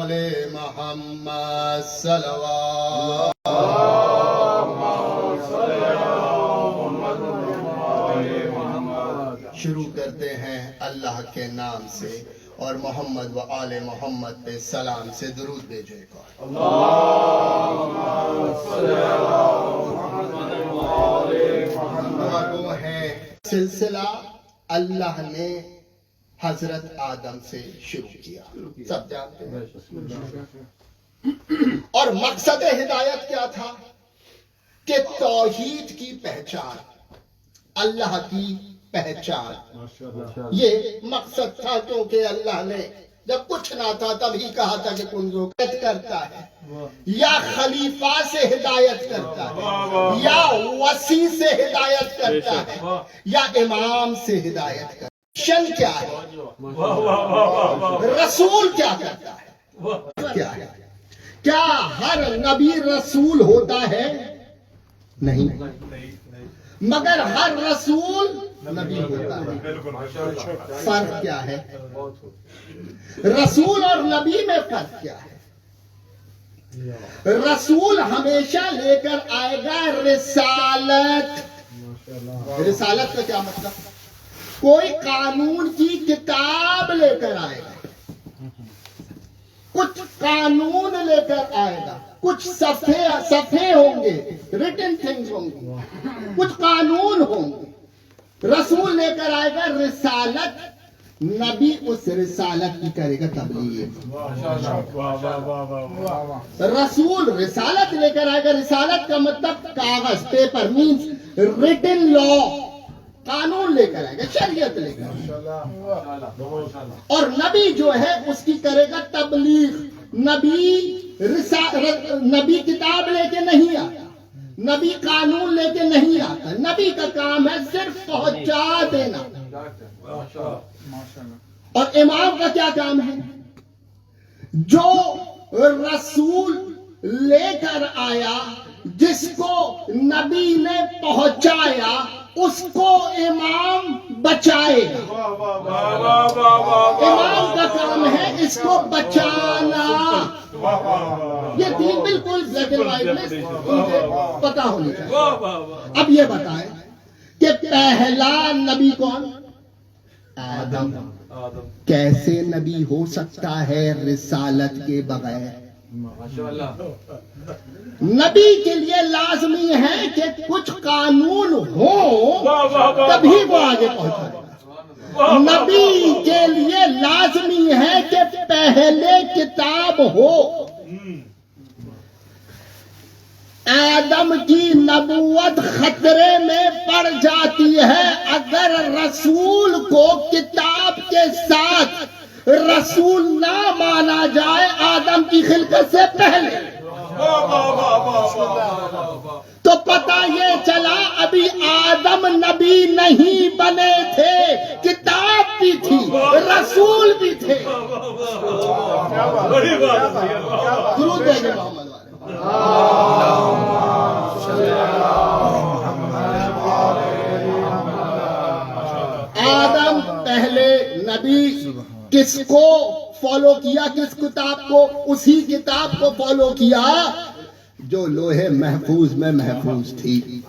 آل محمد صلوات۔ شروع کرتے ہیں اللہ کے نام سے اور محمد و آل محمد پہ سلام سے درود بھیجے گا۔ وہ ہے سلسلہ اللہ نے حضرت آدم سے شروع کیا، سب جانتے ہیں۔ اور مقصد ہدایت کیا تھا کہ توحید کی پہچان، اللہ کی پہچان، یہ مقصد تھا۔ کیونکہ اللہ نے جب کچھ نہ تھا تب ہی کہا تھا کہ کن جو کرتا ہے یا خلیفہ سے ہدایت کرتا ہے یا وسیع سے ہدایت کرتا ہے یا امام سے ہدایت کرتا ہے۔ شن کیا ہے، رسول کیا کرتا ہے، کیا ہے؟ کیا ہر نبی رسول ہوتا ہے؟ نہیں، مگر ہر رسول نبی ہوتا ہے۔ فرق کیا ہے؟ رسول اور نبی میں فرق کیا ہے؟ رسول ہمیشہ لے کر آئے گا رسالت۔ رسالت کا کیا مطلب؟ کوئی قانون کی کتاب لے کر آئے گا، کچھ قانون لے کر آئے گا، کچھ صفحے ہوں گے، ریٹن تھنگز ہوں گے، کچھ قانون ہوں گے۔ رسول لے کر آئے گا رسالت، نبی اس رسالت کی کرے گا تبلیغ۔ رسول رسالت لے کر آئے گا، رسالت کا مطلب کاغذ، پیپر، مینز ریٹن لا، قانون لے کر آئے گا، شریعت لے کر آئے گا۔ اور نبی جو ہے اس کی کرے گا تبلیغ۔ نبی کتاب لے کے نہیں آتا، نبی قانون لے کے نہیں آتا، نبی کا کام ہے صرف پہنچا دینا۔ اور امام کا کیا کام ہے؟ جو رسول لے کر آیا، جس کو نبی نے پہنچایا، اس کو امام بچائے گا۔ امام کا کام ہے اس کو بچانا۔ یہ تین بالکل بلیک اینڈ وائٹ میں پتا ہونی چاہیے۔ اب یہ بتائیں کہ پہلا نبی کون؟ آدم۔ کیسے نبی ہو سکتا ہے رسالت کے بغیر؟ نبی کے لیے لازمی ہے کہ کچھ قانون ہو تبھی وہ آگے پہنچے۔ نبی کے لیے لازمی ہے کہ پہلے کتاب ہو۔ آدم کی نبوت خطرے میں پڑ جاتی ہے اگر رسول کو کتاب کے ساتھ رسول نہ مانا جائے آدم کی خلقت سے پہلے۔ تو پتہ یہ چلا ابھی آدم نبی نہیں بنے تھے، کتاب بھی تھی، رسول بھی تھے۔ درود بھیجیں محمد والے۔ آدم پہلے نبی، کس کو فالو کیا؟ کس کتاب کو؟ اسی کتاب کو فالو کیا جو لوہے محفوظ میں محفوظ تھی۔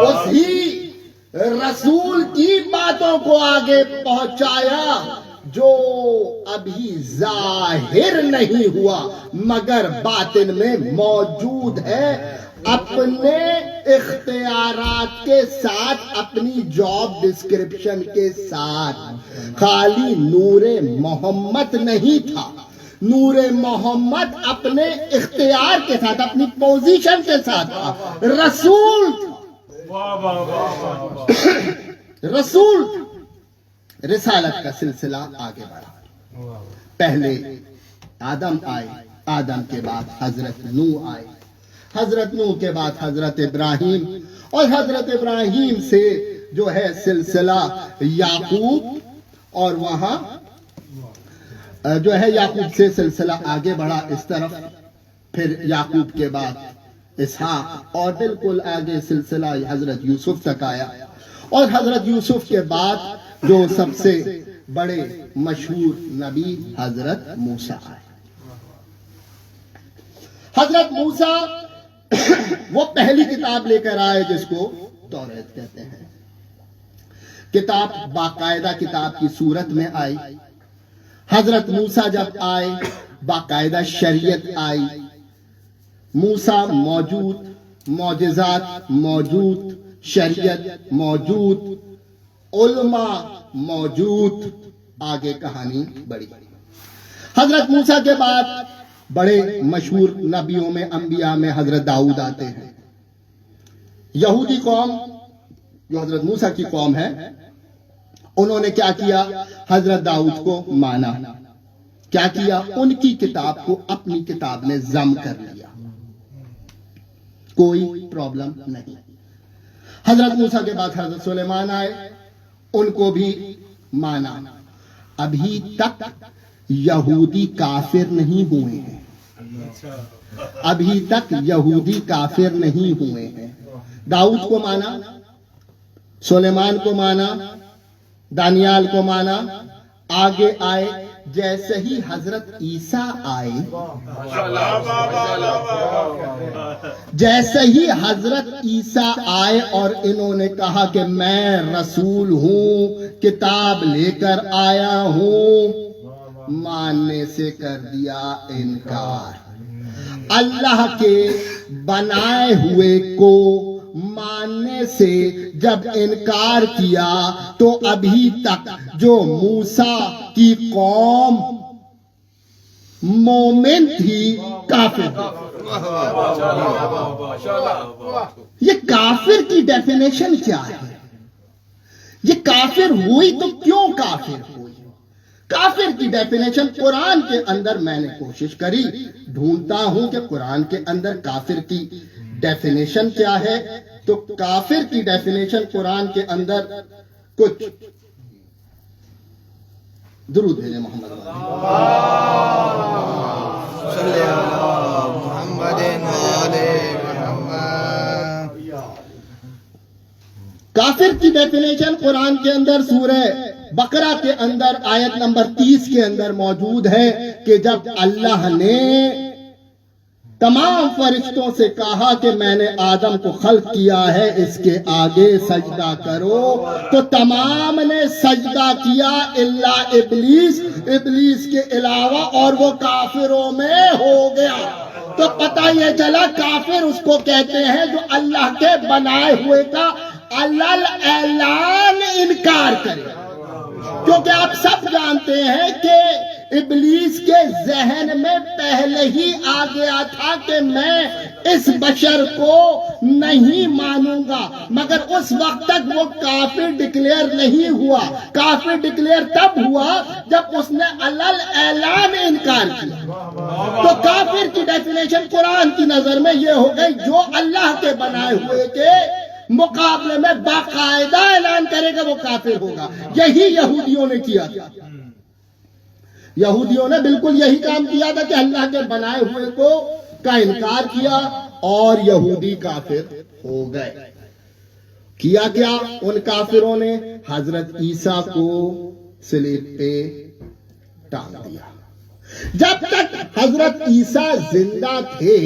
اسی رسول کی باتوں کو آگے پہنچایا جو ابھی ظاہر نہیں ہوا مگر باطن میں موجود ہے۔ اپنے اختیارات کے ساتھ، اپنی جاب ڈسکرپشن کے ساتھ۔ خالی نور محمد نہیں تھا، نور محمد اپنے اختیار کے ساتھ، اپنی پوزیشن کے ساتھ تھا، رسول رسول رسالت کا سلسلہ آگے بڑھا۔ پہلے آدم آئے، آدم کے بعد حضرت نوح آئے، حضرت نوح کے بعد حضرت ابراہیم، اور حضرت ابراہیم سے جو ہے سلسلہ یعقوب، اور وہاں جو ہے یعقوب سے سلسلہ آگے بڑھا اس طرف، پھر یعقوب کے بعد اسحاق، اور بالکل آگے سلسلہ حضرت یوسف تک آیا، اور حضرت یوسف کے بعد جو سب سے بڑے مشہور نبی حضرت موسیٰ آئے۔ حضرت موسیٰ وہ پہلی کتاب لے کر آئے جس کو توریت کہتے ہیں. کتاب باقاعدہ کتاب کی صورت میں آئی. حضرت موسیٰ جب آئے باقاعدہ شریعت آئی. موسیٰ موجود، معجزات موجود، شریعت موجود، علماء موجود. آگے کہانی بڑی. حضرت موسیٰ کے بعد بڑے مشہور نبیوں میں، انبیاء میں حضرت داؤد آتے ہیں. یہودی قوم جو حضرت موسیٰ کی قوم ہے، انہوں نے کیا کیا؟ حضرت داؤد کو مانا. کیا کیا؟ ان کی کتاب کو اپنی کتاب میں ضم کر لیا. کوئی پرابلم نہیں. حضرت موسیٰ کے بعد حضرت سلیمان آئے، ان کو بھی مانا. ابھی تک یہودی کافر نہیں ہوئے ہیں. ابھی تک یہودی کافر نہیں ہوئے ہیں. داؤد کو مانا، سلیمان کو مانا، دانیال کو مانا. آگے آئے جیسے ہی حضرت عیسیٰ آئے، جیسے ہی حضرت عیسیٰ آئے اور انہوں نے کہا کہ میں رسول ہوں، کتاب لے کر آیا ہوں، ماننے سے کر دیا انکار. اللہ کے بنائے ہوئے کو ماننے سے جب انکار کیا تو ابھی تک جو موسیٰ کی قوم مومن تھی کافر تھی. یہ کافر کی ڈیفینیشن کیا ہے؟ یہ کافر ہوئی تو کیوں کافر ہوئی؟ کافر کی ڈیفینیشن قرآن کے اندر میں نے کوشش کری، ڈھونڈتا ہوں کہ قرآن کے اندر کافر کی ڈیفینیشن کیا ہے. تو کافر کی ڈیفینیشن قرآن کے اندر کچھ درود بھیجیں محمد کافر کی ڈیفینیشن قرآن کے اندر سورہ بقرہ کے اندر آیت نمبر 30 کے اندر موجود ہے کہ جب اللہ نے تمام فرشتوں سے کہا کہ میں نے آدم کو خلق کیا ہے، اس کے آگے سجدہ کرو، تو تمام نے سجدہ کیا الا ابلیس، ابلیس کے علاوہ، اور وہ کافروں میں ہو گیا. تو پتہ یہ چلا کافر اس کو کہتے ہیں جو اللہ کے بنائے ہوئے کا اعلان انکار کرے. کیونکہ آپ سب جانتے ہیں کہ ابلیس کے ذہن میں پہلے ہی آ گیا تھا کہ میں اس بشر کو نہیں مانوں گا، مگر اس وقت تک وہ کافر ڈکلیئر نہیں ہوا. کافر ڈکلیئر تب ہوا جب اس نے اعلان انکار کیا. تو کافر کی ڈیفینیشن قرآن کی نظر میں یہ ہو گئی جو اللہ کے بنائے ہوئے کے مقابلے میں باقاعدہ اعلان کرے گا وہ کافر ہوگا. یہی یہودیوں نے کیا تھا. یہودیوں نے بالکل یہی کام کیا تھا کہ اللہ کے بنائے ہوئے کو کا انکار کیا اور یہودی کافر ہو گئے. کیا کیا ان کافروں نے؟ حضرت عیسیٰ کو صلیب پہ ٹانگ دیا. جب تک حضرت عیسیٰ زندہ تھے،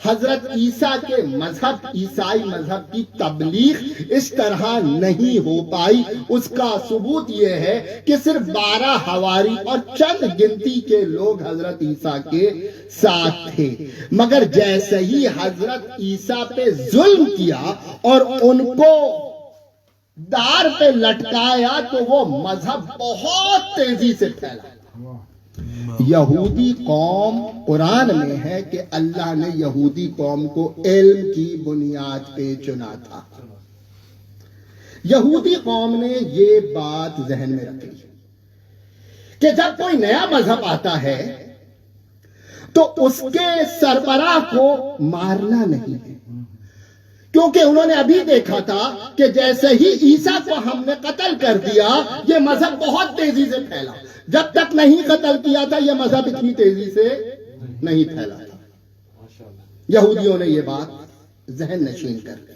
حضرت عیسیٰ کے مذہب، عیسائی مذہب کی تبلیغ اس طرح نہیں ہو پائی. اس کا ثبوت یہ ہے کہ صرف 12 حواری اور چند گنتی کے لوگ حضرت عیسیٰ کے ساتھ تھے. مگر جیسے ہی حضرت عیسیٰ پہ ظلم کیا اور ان کو دار پہ لٹکایا تو وہ مذہب بہت تیزی سے پھیلا. یہودی قوم قرآن میں ہے کہ اللہ نے یہودی قوم کو علم کی بنیاد پہ چنا تھا. یہودی قوم نے یہ بات ذہن میں رکھی کہ جب کوئی نیا مذہب آتا ہے تو اس کے سربراہ کو مارنا نہیں ہے، کیونکہ انہوں نے ابھی دیکھا تھا کہ جیسے ہی عیسیٰ کو ہم نے قتل کر دیا یہ مذہب بہت تیزی سے پھیلا. جب تک نہیں قتل کیا تھا یہ مذہب اتنی تیزی سے نہیں پھیلا تھا. یہودیوں نے یہ بات ذہن نشین کر لی.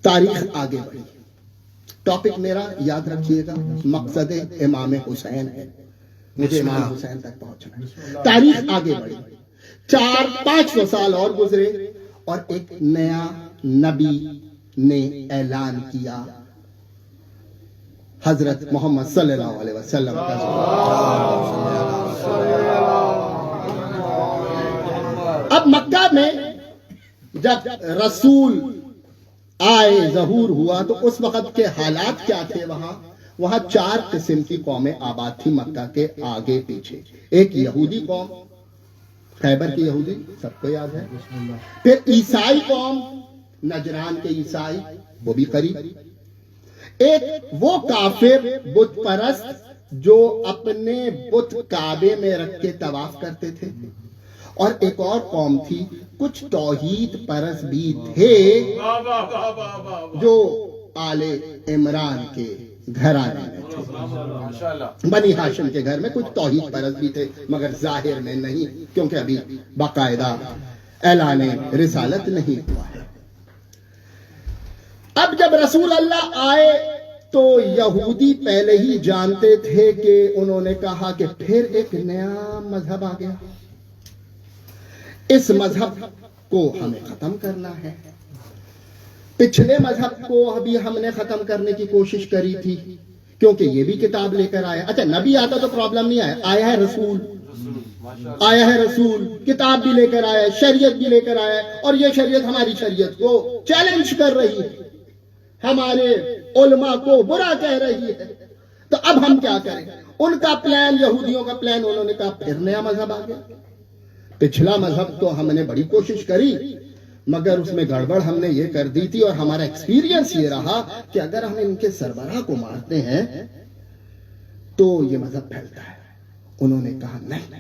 تاریخ آگے بڑھی. ٹاپک میرا یاد رکھیے گا، مقصد امام حسین ہے، مجھے امام حسین تک پہنچنا ہے. تاریخ آگے بڑھی. 400-500 سال اور گزرے اور ایک نیا نبی نے اعلان کیا، حضرت محمد صلی اللہ علیہ وسلم کا۔ اب مکہ میں جب رسول آئے، ظہور ہوا، تو اس وقت کے حالات کیا تھے؟ وہاں 4 قسم کی قومیں آباد تھی مکہ کے آگے پیچھے۔ ایک یہودی قوم، خیبر کے یہودی سب کو یاد ہے، پھر عیسائی قوم، نجران کے عیسائی، وہ بھی قریب، ایک وہ کافر بت پرست جو اپنے بت کعبے میں رکھ کے طواف کرتے تھے، اور ایک اور قوم تھی کچھ توحید پرست بھی تھے جو آل عمران کے گھرانے میں تھے، بنی ہاشم کے گھر میں کچھ توحید پرست بھی تھے مگر ظاہر میں نہیں، کیونکہ ابھی باقاعدہ اعلان رسالت نہیں ہوا ہے۔ اب جب رسول اللہ آئے تو یہودی پہلے ہی جانتے تھے کہ انہوں نے کہا کہ پھر ایک نیا مذہب آ گیا، اس مذہب کو ہمیں ختم کرنا ہے۔ پچھلے مذہب کو ابھی ہم نے ختم کرنے کی کوشش کری تھی کیونکہ یہ بھی کتاب لے کر آیا۔ اچھا نبی آتا تو پرابلم نہیں آیا ہے رسول، آیا ہے رسول، کتاب بھی لے کر آیا ہے، شریعت بھی لے کر آیا ہے، اور یہ شریعت ہماری شریعت کو چیلنج کر رہی ہے، ہمارے علماء کو برا کہہ رہی ہے۔ تو اب ہم کیا کریں؟ ان کا پلان، یہودیوں کا پلان، انہوں نے کہا پھر نیا مذہب آ گیا۔ پچھلا مذہب تو ہم نے بڑی کوشش کری مگر اس میں گڑبڑ ہم نے یہ کر دی تھی، اور ہمارا ایکسپیرینس یہ رہا کہ اگر ہم ان کے سربراہ کو مارتے ہیں تو یہ مذہب پھیلتا ہے۔ انہوں نے کہا نہیں،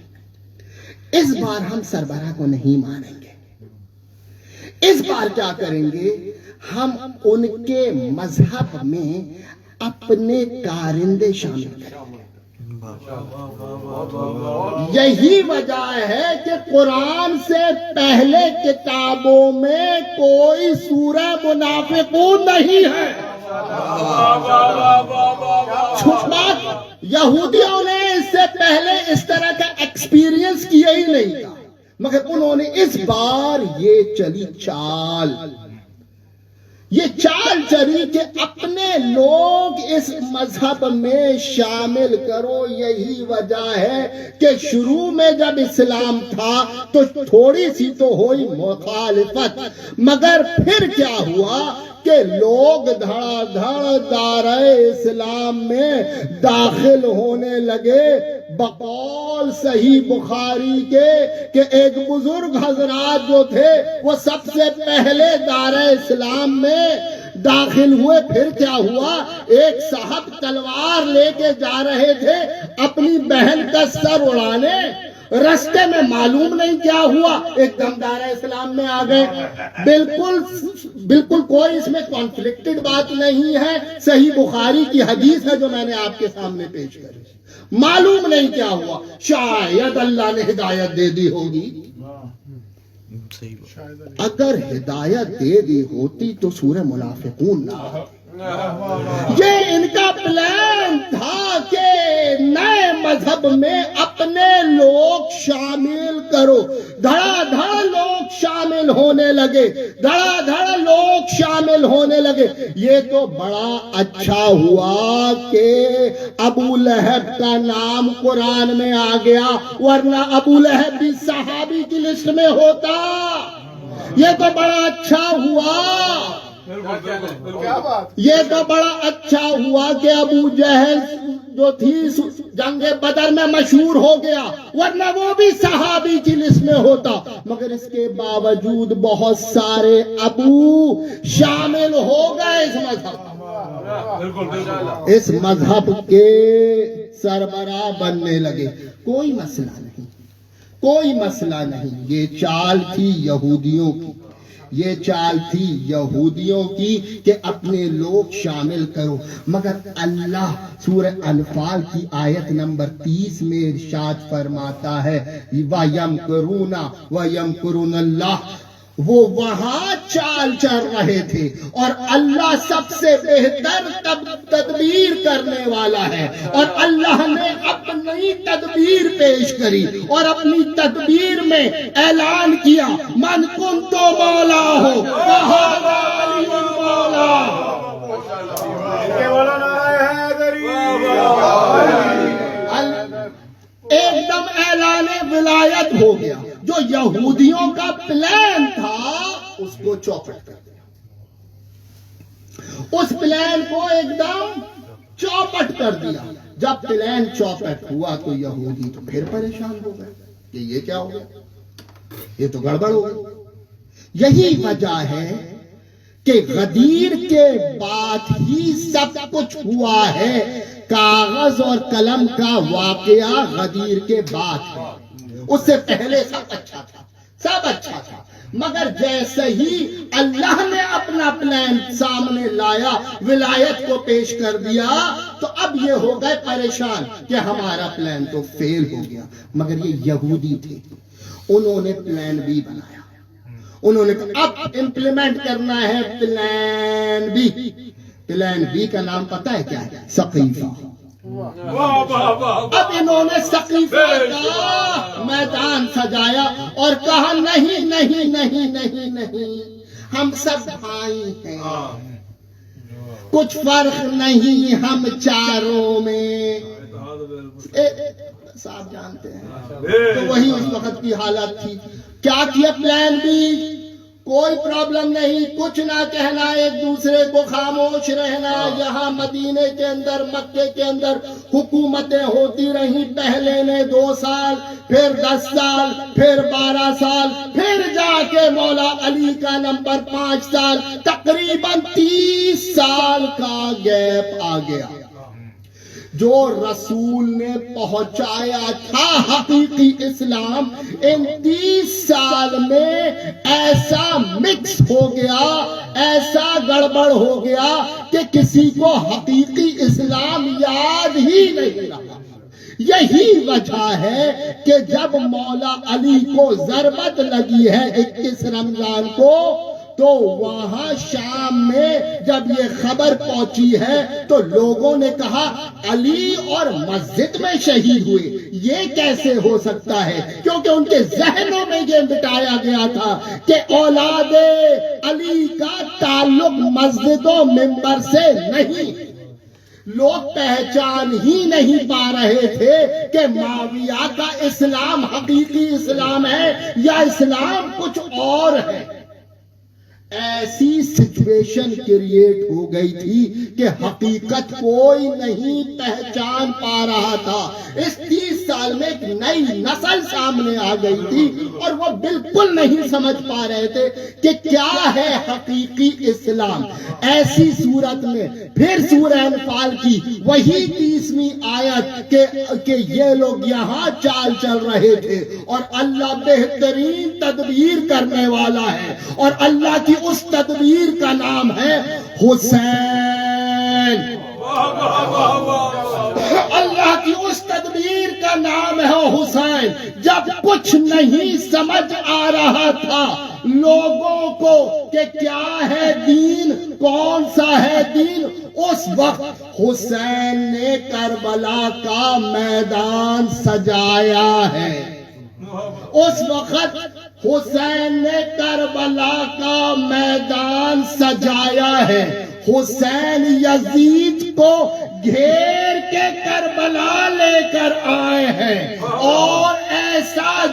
اس بار ہم سربراہ کو نہیں مانیں گے، اس بار کیا کریں گے، ہم ان کے مذہب میں اپنے کارندے شامل کریں گے۔ یہی وجہ ہے کہ قرآن سے پہلے کتابوں میں کوئی سورہ منافقون نہیں ہے۔ بات یہودیوں نے اس سے پہلے اس طرح کا ایکسپیرینس کیا ہی نہیں تھا، مگر انہوں نے اس بار یہ چلی چال چلی کہ اپنے لوگ اس مذہب میں شامل کرو۔ یہی وجہ ہے کہ شروع میں جب اسلام تھا تو تھوڑی سی تو ہوئی مخالفت، مگر پھر کیا ہوا کہ لوگ دھڑا دھڑ دائرہ اسلام میں داخل ہونے لگے۔ بقول صحیح بخاری کے کہ ایک بزرگ حضرات جو تھے وہ سب سے پہلے دائرہ اسلام میں داخل ہوئے۔ پھر کیا ہوا، ایک صاحب تلوار لے کے جا رہے تھے اپنی بہن کا سر اڑانے، رستے میں معلوم نہیں کیا ہوا ایک دم دائرہ اسلام میں آ گئے۔ بالکل کوئی اس میں کانفلکٹڈ بات نہیں ہے، صحیح بخاری کی حدیث ہے جو میں نے آپ کے سامنے پیش کری۔ معلوم نہیں کیا ہوا، شاید اللہ نے ہدایت دے دی ہوگی۔ اگر ہدایت دے دی ہوتی تو سورہ منافقون نہ، یہ ان کا پلان تھا کہ نئے مذہب میں اپنے لوگ شامل کرو۔ دھڑا دھڑ لوگ شامل ہونے لگے، دھڑا دھڑ لوگ شامل ہونے لگے۔ یہ تو بڑا اچھا ہوا کہ ابو لہب کا نام قرآن میں آ گیا، ورنہ ابو لہب بھی صحابی کی لسٹ میں ہوتا۔ یہ تو بڑا اچھا ہوا، یہ تو بڑا اچھا ہوا کہ ابو جہل جو تھی جنگ بدر میں مشہور ہو گیا، ورنہ وہ بھی صحابی کی لسٹ میں ہوتا۔ مگر اس کے باوجود بہت سارے ابو شامل ہو گئے اس مذہب، اس مذہب کے سربراہ بننے لگے۔ کوئی مسئلہ نہیں، کوئی مسئلہ نہیں۔ یہ چال تھی یہودیوں کی، یہ چال تھی یہودیوں کی کہ اپنے لوگ شامل کرو۔ مگر اللہ سورہ انفال کی آیت نمبر 30 میں ارشاد فرماتا ہے وَيَمْكُرُونَ وَيَمْكُرُونَ اللَّهُ، وہ وہاں چال چل رہے تھے، اور اللہ سب سے بہتر تدبیر کرنے والا ہے، اور اللہ نے اپنی تدبیر پیش کری اور اپنی تدبیر میں اعلان کیا من کنت مولا ہو فہذا علی مولا۔ ایک دم اعلان ولایت ہو گیا۔ جو یہودیوں کا پلان تھا اس کو چوپٹ کر دیا، اس پلان کو ایک دم چوپٹ کر دیا۔ جب پلان چوپٹ ہوا تو یہودی تو پھر پریشان ہو گئے کہ یہ کیا ہو گیا، یہ تو گڑبڑ ہو گئی۔ یہی وجہ ہے کہ غدیر کے بعد ہی سب کچھ ہوا ہے۔ کاغذ اور قلم کا واقعہ غدیر کے بعد ہے، اس سے پہلے سب اچھا تھا، سب اچھا تھا، مگر جیسے ہی اللہ نے اپنا پلان سامنے لایا، ولایت کو پیش کر دیا، تو اب یہ ہو گئے پریشان کہ ہمارا پلان تو فیل ہو گیا۔ مگر یہ یہودی تھے، انہوں نے پلان بھی بنایا، انہوں نے کہا اب امپلیمنٹ کرنا ہے پلان بی۔ پلان بی کا نام پتہ ہے کیا ہے؟ سقیفہ۔ اب انہوں نے سقیفہ کا میدان سجایا اور کہا نہیں نہیں نہیں نہیں نہیں، ہم سب بھائی ہیں، کچھ فرق نہیں ہم چاروں میں۔ صاحب جانتے ہیں تو وہی اس وقت کی حالت تھی۔ کیا کیا پلان بی؟ کوئی پرابلم نہیں، کچھ نہ کہنا، ایک دوسرے کو خاموش رہنا۔ یہاں مدینے کے اندر، مکے کے اندر حکومتیں ہوتی رہیں، پہلے نے 2 سال، پھر 10 سال، پھر 12 سال، پھر جا کے مولا علی کا نمبر 5 سال، تقریباً 30 سال کا گیپ آ گیا۔ جو رسول نے پہنچایا تھا حقیقی اسلام، ان 30 سال میں ایسا مکس ہو گیا، ایسا گڑبڑ ہو گیا کہ کسی کو حقیقی اسلام یاد ہی نہیں رہا۔ یہی وجہ ہے کہ جب مولا علی کو ضربت لگی ہے 21 رمضان کو، تو وہاں شام میں جب یہ خبر پہنچی ہے تو لوگوں نے کہا علی اور مسجد میں شہید ہوئے، یہ کیسے ہو سکتا ہے؟ کیونکہ ان کے ذہنوں میں یہ بٹایا گیا تھا کہ اولاد علی کا تعلق مسجد و منبر سے نہیں۔ لوگ پہچان ہی نہیں پا رہے تھے کہ معاویہ کا اسلام حقیقی اسلام ہے یا اسلام کچھ اور ہے۔ ایسی سچویشن کریٹ ہو گئی تھی کہ حقیقت کوئی نہیں پہچان پا رہا تھا۔ اس 30 سال میں ایک نئی نسل سامنے آ گئی تھی اور وہ بالکل نہیں سمجھ پا رہے تھے کہ کیا ہے حقیقی اسلام۔ ایسی صورت میں پھر سورہ انفال کی وہی 30ویں آیت کہ یہ لوگ یہاں چال چل رہے تھے اور اللہ بہترین تدبیر کرنے والا ہے، اور اللہ کی اس تدبیر کا نام ہے حسین۔ اللہ کی اس تدبیر کا نام ہے حسین۔ جب کچھ نہیں سمجھ آ رہا تھا لوگوں کو کہ کیا ہے دین، کون سا ہے دین، اس وقت حسین نے کربلا کا میدان سجایا ہے۔ اس وقت حسین نے کربلا کا میدان سجایا ہے۔ حسین یزید کو گھیر کے کربلا لے کر آئے ہیں اور ایسا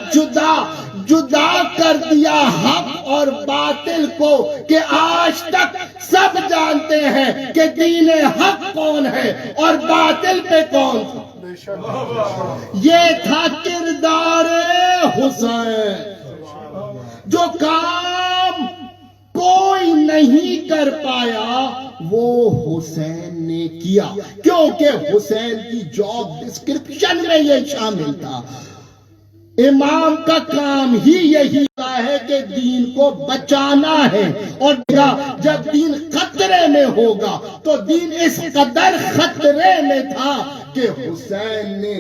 جدا کر دیا حق اور باطل کو کہ آج تک سب جانتے ہیں کہ دین حق کون ہے اور باطل پہ کون تھا۔ یہ تھا کردار حسین۔ جو کام کوئی نہیں کر پایا وہ حسین نے کیا، کیونکہ حسین کی جاب ڈسکرپشن میں یہ شامل تھا۔ امام کا کام ہی یہی ہے کہ دین کو بچانا ہے، اور جب دین خطرے میں ہوگا تو دین اس قدر خطرے میں تھا کہ حسین نے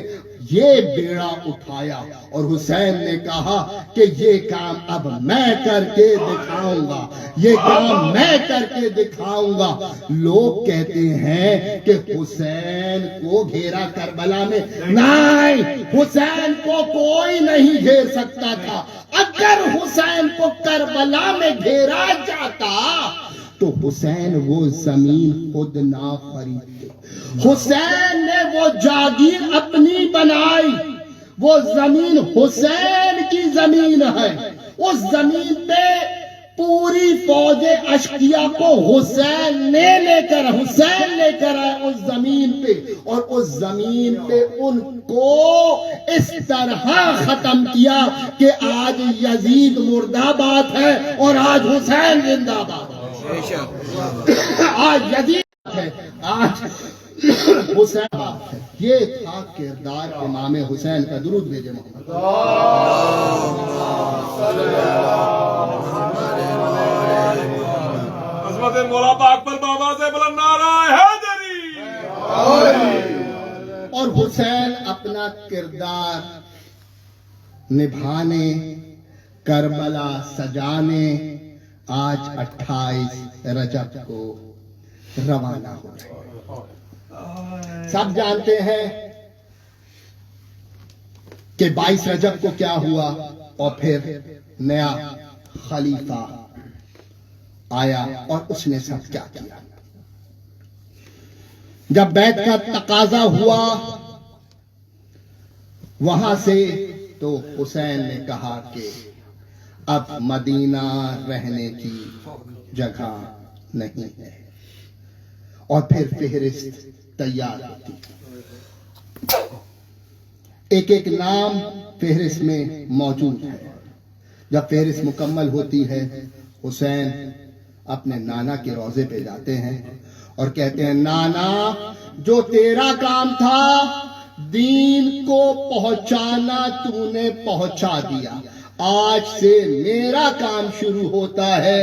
یہ بیڑا اٹھایا اور حسین نے کہا کہ یہ کام اب میں کر کے دکھاؤں گا، یہ کام میں کر کے دکھاؤں گا۔ لوگ کہتے ہیں کہ حسین کو گھیرا کربلا میں، نہیں، حسین کو کوئی نہیں گھیر سکتا تھا۔ اگر حسین کو کربلا میں گھیرا جاتا تو حسین وہ زمین خود نہ خریدتے، حسین نے وہ جاگیر اپنی بنائی، وہ زمین حسین کی زمین ہے، اس زمین پہ پوری فوج اشقیہ کو حسین لے کر آئے اس زمین پہ، اور اس زمین پہ ان کو اس طرح ختم کیا کہ آج یزید مردہ آباد ہے اور آج حسین زندہ باد ہے، آج یزید ہے، آج حسین ہے۔ یہ تھا کردار امام حسین کا۔ درود بھیجے محمد۔ عظمت مولا پاک پر بابا سے بلند نعرہ حیدری۔ اور حسین اپنا کردار نبھانے، کربلا سجانے آج 28 رجب کو روانہ ہو رہے ہیں۔ سب جانتے ہیں کہ 22 رجب کو کیا ہوا، اور پھر نیا خلیفہ آیا اور اس نے سب کیا کیا۔ جب بیعت کا تقاضا ہوا وہاں سے، تو حسین نے کہا کہ اب مدینہ رہنے کی جگہ نہیں ہے، اور پھر فہرست تیار ہوتی، ایک ایک نام فہرست میں موجود ہے۔ جب فہرست مکمل ہوتی ہے، حسین اپنے نانا کے روضے پہ جاتے ہیں اور کہتے ہیں، نانا، جو تیرا کام تھا دین کو پہنچانا تو نے پہنچا دیا، آج سے میرا کام شروع ہوتا ہے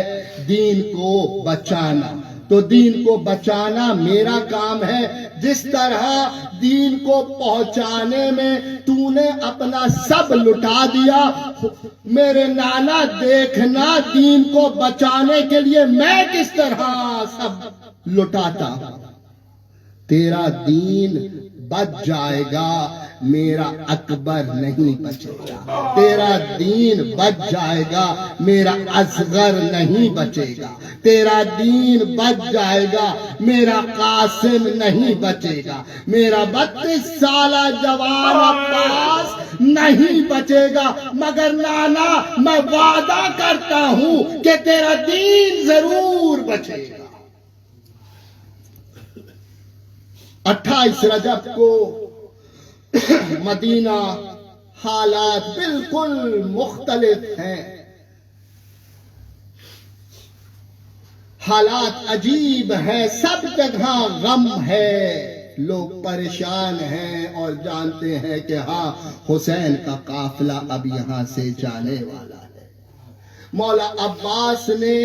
دین کو بچانا۔ تو دین کو بچانا میرا کام ہے، جس طرح دین کو پہنچانے میں تو نے اپنا سب لٹا دیا، میرے نانا دیکھنا دین کو بچانے کے لیے میں کس طرح سب لٹاتا ہوں۔ تیرا دین بچ جائے گا، میرا اکبر نہیں بچے گا، تیرا دین بچ جائے گا، میرا اصغر نہیں بچے گا، تیرا دین بچ جائے گا، میرا قاسم نہیں بچے گا، میرا 32 سالہ جوان عباس نہیں بچے گا، مگر نانا میں وعدہ کرتا ہوں کہ تیرا دین ضرور بچے گا۔ 28 رجب کو مدینہ حالات بالکل مختلف ہیں، حالات عجیب ہیں، سب جگہ غم ہے، لوگ پریشان ہیں اور جانتے ہیں کہ ہاں حسین کا قافلہ اب یہاں سے جانے والا ہے۔ مولا عباس نے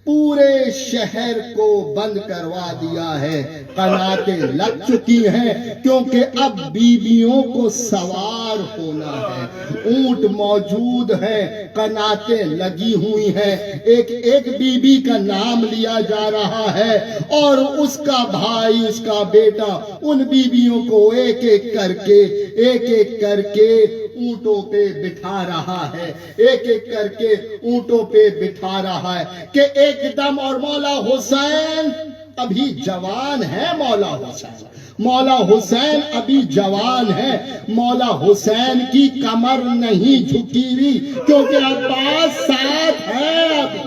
پورے شہر کو بند کروا دیا ہے، قناتیں لگ چکی ہیں، کیونکہ اب بیویوں کو سوار ہونا ہے، اونٹ موجود ہیں، قناتیں لگی ہوئی ہیں، ایک ایک بیوی کا نام لیا جا رہا ہے، اور اس کا بھائی، اس کا بیٹا ان بیویوں کو ایک ایک کر کے اونٹوں پہ بٹھا رہا ہے، ایک ایک کر کے اونٹوں پہ بٹھا رہا ہے کہ ایک دم، اور مولا حسین ابھی جوان ہے، مولا حسین ابھی جوان ہے، مولا حسین کی کمر نہیں جھکی ہوئی کیونکہ عباس ساتھ ہے، ابھی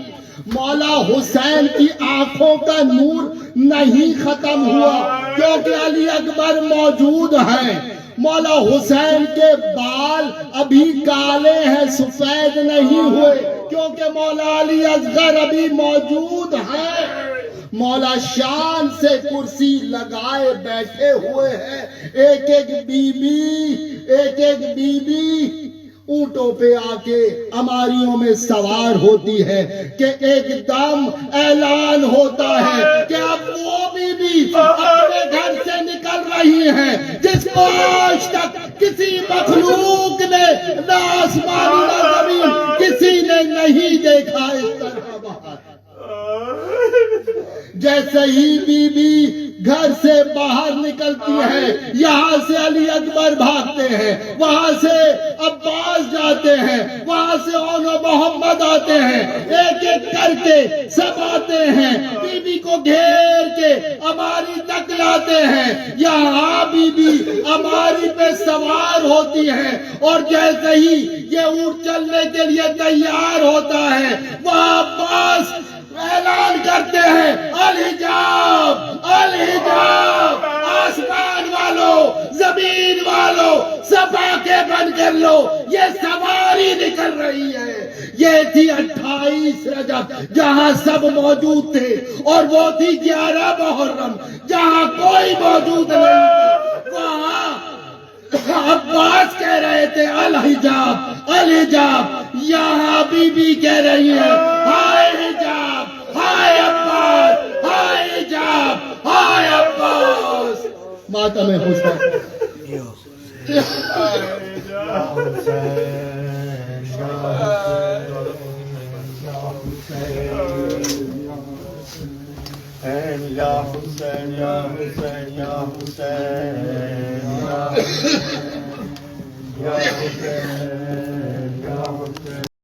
مولا حسین کی آنکھوں کا نور نہیں ختم ہوا کیونکہ علی اکبر موجود ہیں، مولا حسین کے بال ابھی کالے ہیں، سفید نہیں ہوئے کیونکہ مولا علی اصغر ابھی موجود ہیں، مولا شان سے کرسی لگائے بیٹھے ہوئے ہیں، ایک ایک بی بی اونٹوں پہ آ کے اماریوں میں سوار ہوتی ہے کہ ایک دم اعلان ہوتا ہے کہ اب وہ بھی بی بی اپنے گھر سے نکل رہی ہیں جس کو آج تک کسی مخلوق نے نہ آسمان نہ زمین کسی نے نہیں دیکھا اس طرح باہر. جیسے ہی بی بی گھر سے باہر نکلتی ہے یہاں سے علی اکبر بھاگتے ہیں, وہاں سے عباس جاتے ہیں, وہاں سے اون و محمد آتے ہیں, ایک ایک کر کے سب آتے ہیں, بی بی کو گھیر کے اماری تک لاتے ہیں. یہاں بی بی اماری پہ سوار ہوتی ہے اور جیسے ہی یہ اونٹ چلنے کے لیے تیار ہوتا ہے وہاں عباس اعلان کرتے ہیں الحجاب الحجاب, آسمان والوں زمین والوں سب آنکھیں بند کر لو, یہ سواری نکل رہی ہے. یہ تھی 28 رجب جہاں سب موجود تھے, اور وہ تھی 11 محرم جہاں کوئی موجود نہیں تھا. وہاں عباس کہہ رہے تھے الحجاب الحجاب, یہاں بی بی کہہ رہی ہے ہائے حجاب ہائے عباس ہائے حجاب ہائے عباس. ماتم حسین یا حسین یا حسین یا حسین